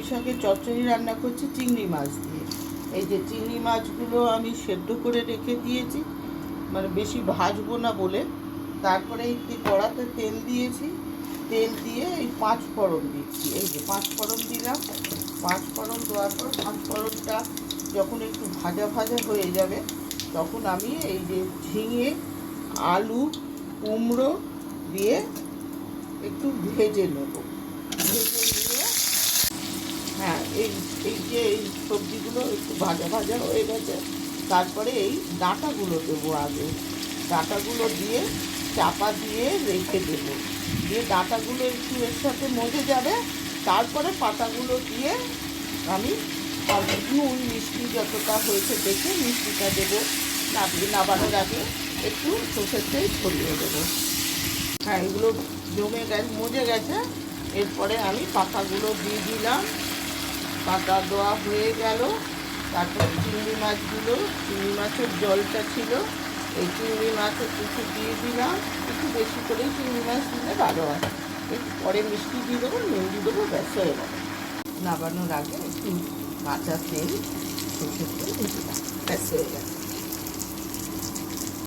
শাকের চচ্চড়ি রান্না করছি চিংড়ি মাছ দিয়ে। এই যে চিংড়ি মাছগুলো আমি সেদ্ধ করে রেখে দিয়েছি, মানে বেশি ভাজবো না বলে। তারপরে একটি কড়াতে তেল দিয়েছি, তেল দিয়ে এই 5 ফোড়ন দিচ্ছি। এই যে 5 ফোড়ন দিলাম। 5 ফোড়ন দেওয়ার পর 5 ফোড়নটা যখন একটু ভাজা ভাজা হয়ে যাবে, তখন আমি এই যে ঝিঙে, আলু, কুমড়ো দিয়ে একটু ভেজে নেব। ভেজে নিয়ে হ্যাঁ, এই যে এই সবজিগুলো একটু ভাজা ভাজা হয়ে গেছে, তারপরে এই ডাঁটাগুলো দেবো। আগে ডাঁটাগুলো দিয়ে চাপা দিয়ে রেখে দেবো। দিয়ে ডাঁটাগুলো একটু এর সাথে মজে যাবে, তারপরে পাতাগুলো দিয়ে আমি নুন মিষ্টি যতটা হয়েছে দেখে মিষ্টিটা দেবো। নাবানোর আগে একটু সর্ষের তেল ছড়িয়ে দেবো। হ্যাঁ, এগুলো জমে গেছে, মজে গেছে। এরপরে আমি পাতাগুলো দিয়ে দিলাম। পাতা দেওয়া হয়ে গেল। তারপর চিংড়ি মাছের জলটা ছিল, এই চিংড়ি মাছের কিছু দিয়ে দিলাম। একটু বেশি করেই চিংড়ি মাছ দিলে ভালো হয়। একটু পরে মিষ্টি দিয়ে দেবো, নুন দিয়ে দেবো, ব্যাস হয়ে গেল। নাবানোর আগে একটু কাঁচা তেল, সর্ষের তেল দিয়ে দিলাম, ব্যাস হয়ে গেছে।